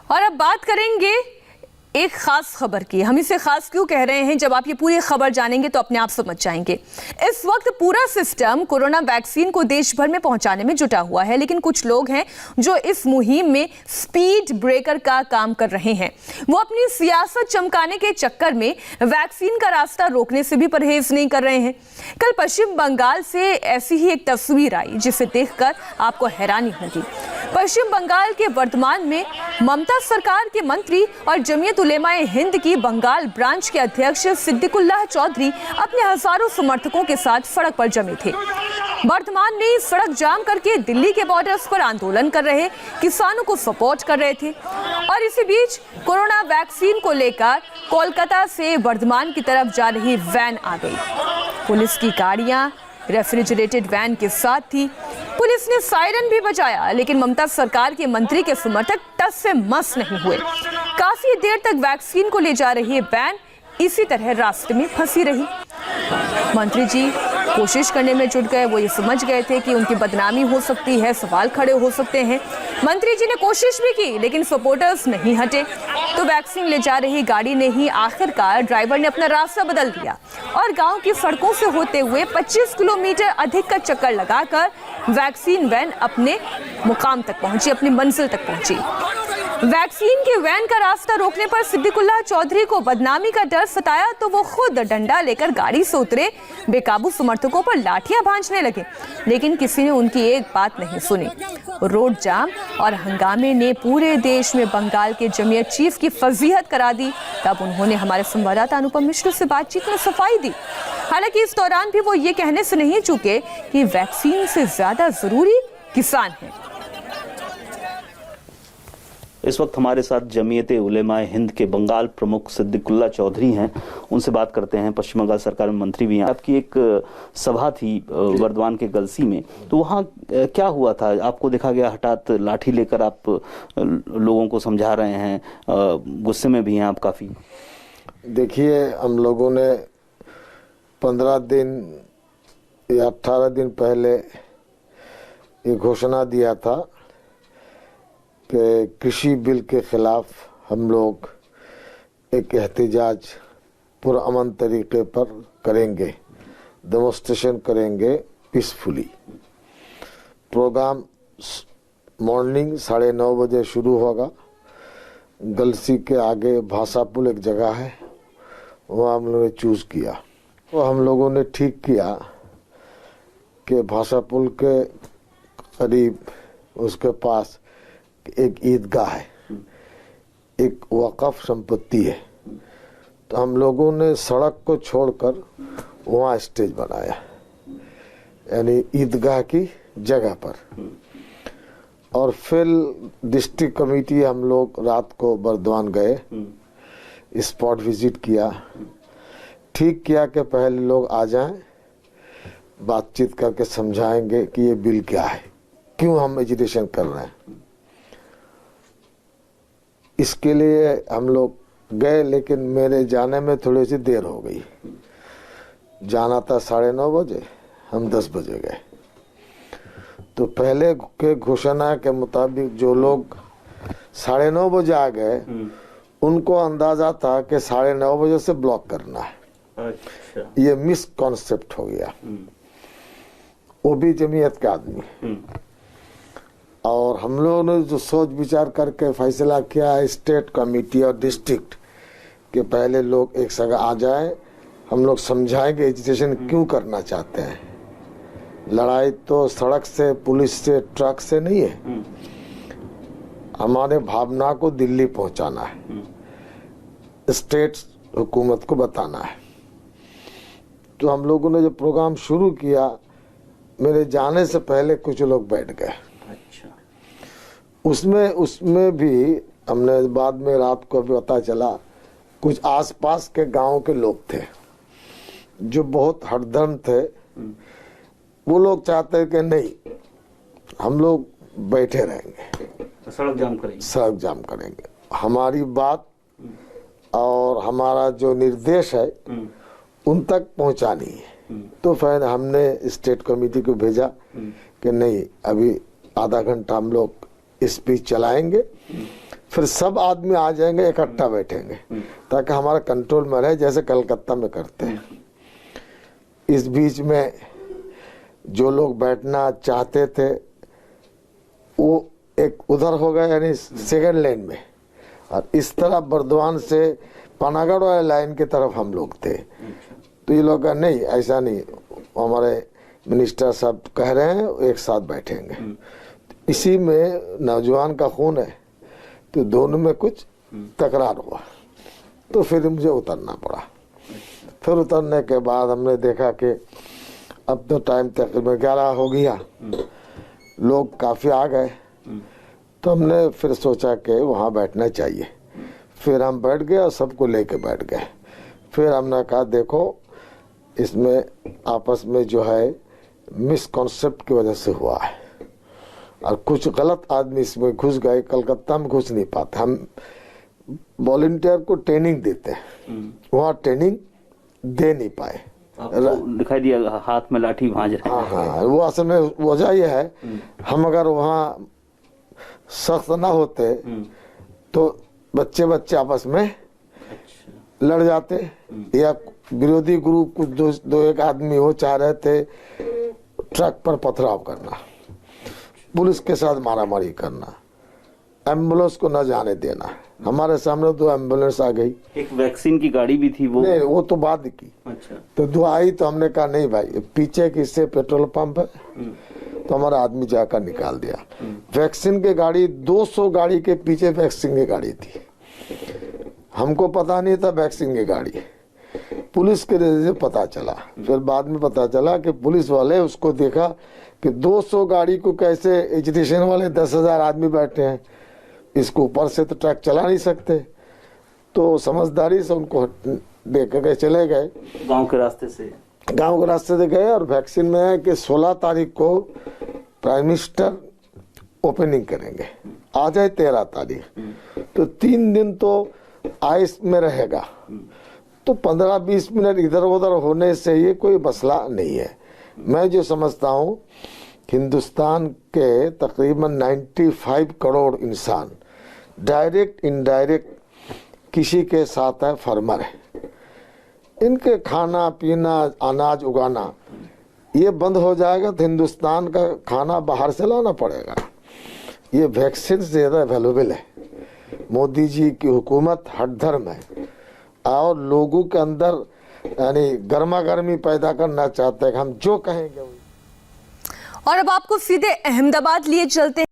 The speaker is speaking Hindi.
और अब बात करेंगे एक खास खबर की। हम इसे खास क्यों कह रहे हैं, जब आप ये पूरी खबर जानेंगे तो अपने आप समझ जाएंगे। इस वक्त पूरा सिस्टम कोरोना वैक्सीन को देश भर में पहुंचाने में जुटा हुआ है, लेकिन कुछ लोग हैं जो इस मुहिम में स्पीड ब्रेकर का काम कर रहे हैं। वो अपनी सियासत चमकाने के चक्कर में वैक्सीन का रास्ता रोकने से भी परहेज नहीं कर रहे हैं। कल पश्चिम बंगाल से ऐसी ही एक तस्वीर आई जिसे देखकर आपको हैरानी होगी। पश्चिम बंगाल के वर्धमान में ममता सरकार के मंत्री और जमीयत उलेमाए हिंद की बंगाल ब्रांच के अध्यक्ष सिद्दीकुल्लाह चौधरी अपने हजारों समर्थकों के साथ सड़क पर जमे थे। वर्धमान में सड़क जाम करके दिल्ली के बॉर्डर्स पर आंदोलन कर रहे किसानों को सपोर्ट कर रहे थे। और इसी बीच कोरोना वैक्सीन को लेकर कोलकाता से वर्धमान की तरफ जा रही वैन आ गई। पुलिस की गाड़ियां रेफ्रिजरेटेड वैन के साथ थी। पुलिस ने सायरन भी बजाया, लेकिन ममता सरकार के मंत्री के समर्थक टस से मस नहीं हुए। काफी देर तक वैक्सीन को ले जा रही वैन इसी तरह रास्ते में फंसी रही। मंत्री जी कोशिश करने में जुट गए। वो ये समझ गए थे कि उनकी बदनामी हो सकती है, सवाल खड़े हो सकते हैं। मंत्री जी ने कोशिश भी की, लेकिन सपोर्टर्स नहीं हटे। तो वैक्सीन ले जा रही गाड़ी ने ही आखिरकार ड्राइवर ने अपना रास्ता बदल दिया और गांव की सड़कों से होते हुए 25 किलोमीटर अधिक का चक्कर लगाकर वैक्सीन वैन अपने मुकाम तक पहुंची, अपनी मंजिल तक पहुंची। वैक्सीन के वैन का रास्ता रोकने पर सिद्दीकुल्लाह चौधरी को बदनामी का डर सताया तो वो खुद डंडा लेकर गाड़ी से उतरे, बेकाबू समर्थकों पर लाठियां भांजने लगे, लेकिन किसी ने उनकी एक बात नहीं सुनी। रोड जाम और हंगामे ने पूरे देश में बंगाल के जमीयत चीफ की फजीहत करा दी। तब उन्होंने हमारे संवाददाता अनुपम मिश्र से बातचीत में सफाई दी। हालांकि इस दौरान भी वो ये कहने से नहीं चूके कि वैक्सीन से ज्यादा जरूरी किसान है। इस वक्त हमारे साथ जमीयत उलेमाए हिंद के बंगाल प्रमुख सिद्दीकुल्लाह चौधरी हैं। उनसे बात करते हैं। पश्चिम बंगाल सरकार में मंत्री भी हैं। आपकी एक सभा थी वर्धमान के गलसी में, तो वहाँ क्या हुआ था? आपको देखा गया हठात लाठी लेकर आप लोगों को समझा रहे हैं, गुस्से में भी हैं आप काफी। देखिए, हम लोगों ने 15 दिन या 18 दिन पहले ये घोषणा दिया था कि कृषि बिल के खिलाफ हम लोग एक एहतजाज पुरअमन तरीके पर करेंगे, डेमोन्स्ट्रेशन करेंगे पीसफुली। प्रोग्राम मॉर्निंग 9:30 बजे शुरू होगा। गलसी के आगे भाषापुल एक जगह है, वहाँ हम लोगों ने चूज किया। तो हम लोगों ने ठीक किया कि भाषापुल के करीब उसके पास एक ईदगाह है, एक वक़फ़ संपत्ति है। तो हम लोगों ने सड़क को छोड़कर वहाँ स्टेज बनाया, यानी ईदगाह की जगह पर। और फिर डिस्ट्रिक्ट कमेटी हम लोग रात को बर्दवान गए, स्पॉट विजिट किया, ठीक किया कि पहले लोग आ जाएं, बातचीत करके समझाएंगे कि ये बिल क्या है, क्यों हम एजिटेशन कर रहे हैं। इसके लिए हम लोग गए, लेकिन मेरे जाने में थोड़ी सी देर हो गई। जाना था 9:30 बजे, हम 10 बजे गए। तो पहले के घोषणा के मुताबिक जो लोग 9:30 बजे आ गए, उनको अंदाजा था कि 9:30 बजे से ब्लॉक करना है। अच्छा। ये मिस कॉन्सेप्ट हो गया। वो भी जमीयत के आदमी। और हम लोगों ने जो सोच विचार करके फैसला किया, स्टेट कमेटी और डिस्ट्रिक्ट के पहले लोग एक जगह आ जाए, हम लोग समझाएंगे एजुकेशन क्यों करना चाहते हैं। लड़ाई तो सड़क से, पुलिस से, ट्रक से नहीं है। हमारे भावना को दिल्ली पहुंचाना है, स्टेट हुकूमत को बताना है। तो हम लोगों ने जो प्रोग्राम शुरू किया, मेरे जाने से पहले कुछ लोग बैठ गए। उसमें भी हमने बाद में रात को भी पता चला, कुछ आसपास के गांव के लोग थे जो बहुत हरदम थे। वो लोग चाहते कि नहीं, हम लोग बैठे रहेंगे, सड़क जाम करेंगे। हमारी बात और हमारा जो निर्देश है उन तक पहुंचानी है। तो फिर हमने स्टेट कमेटी को भेजा कि नहीं, अभी आधा घंटा हम लोग स्पीच चलाएंगे, फिर सब आदमी आ जाएंगे, इकट्ठा बैठेंगे ताकि हमारा कंट्रोल में रहे, जैसे कलकत्ता में करते हैं। इस बीच में जो लोग बैठना चाहते थे वो एक उधर हो गए, यानी सेकंड लेन में, और इस तरफ बर्दवान से पानागढ़ वाले लाइन की तरफ हम लोग थे। तो ये लोग नहीं, ऐसा नहीं, हमारे मिनिस्टर साहब कह रहे हैं एक साथ बैठेंगे। इसी में नौजवान का खून है, तो दोनों में कुछ तकरार हुआ, तो फिर मुझे उतरना पड़ा। फिर उतरने के बाद हमने देखा कि अब तो टाइम तकरीबन 11 हो गया, लोग काफी आ गए, तो हमने फिर सोचा कि वहाँ बैठना चाहिए। फिर हम बैठ गए और सबको लेके बैठ गए। फिर हमने कहा देखो इसमें आपस में जो है मिसकॉन्सेप्ट की वजह से हुआ है, और कुछ गलत आदमी इसमें घुस गए। कलकत्ता में घुस नहीं पाते, हम वॉलंटियर को ट्रेनिंग देते हैं, वहाँ ट्रेनिंग दे नहीं पाए। दिखाई दिया हाथ में लाठी भांज रहे हैं। हाँ, वो असल में वजह यह है, हम अगर वहाँ सख्त ना होते तो बच्चे आपस में लड़ जाते, या विरोधी ग्रुप कुछ दो एक आदमी हो चाह रहे थे ट्रक पर पथराव करना, पुलिस के साथ मारामारी करना, एम्बुलेंस को न जाने देना। हमारे सामने 2 एम्बुलेंस आ गई, एक वैक्सीन की गाड़ी भी थी, वो नहीं वो तो बाद की। अच्छा, तो 2 आई, तो हमने कहा नहीं भाई, पीछे किससे पेट्रोल पंप है, तो हमारा आदमी जाकर निकाल दिया। वैक्सीन की गाड़ी 200 गाड़ी के पीछे वैक्सीन की गाड़ी थी, हमको पता नहीं था वैक्सीन की गाड़ी, पुलिस के नजर से पता चला। फिर बाद में पता चला कि पुलिस वाले उसको देखा कि 200 गाड़ी को कैसे, एजुकेशन वाले 10,000 आदमी बैठे हैं, इसको ऊपर से तो ट्रक चला नहीं सकते, तो समझदारी से उनको देख के चले गए। गांव के रास्ते से गए, और वैक्सीन में है कि 16 तारीख को प्राइम मिनिस्टर ओपनिंग करेंगे, आ जाए 13 तारीख, तो 3 दिन तो आइस में रहेगा, तो 15-20 मिनट इधर उधर होने से ये कोई मसला नहीं है। मैं जो समझता हूँ, हिंदुस्तान के तकरीबन 95 करोड़ इंसान डायरेक्ट इनडायरेक्ट किसी के साथ है, फार्मर है, इनके खाना पीना अनाज उगाना ये बंद हो जाएगा तो हिंदुस्तान का खाना बाहर से लाना पड़ेगा। ये वैक्सीन ज़्यादा अवेलेबल है, मोदी जी की हुकूमत हट धर्म है, और लोगों के अंदर यानी गर्मा गर्मी पैदा करना चाहते हैं कि हम जो कहेंगे। और अब आपको सीधे अहमदाबाद लिए चलते हैं।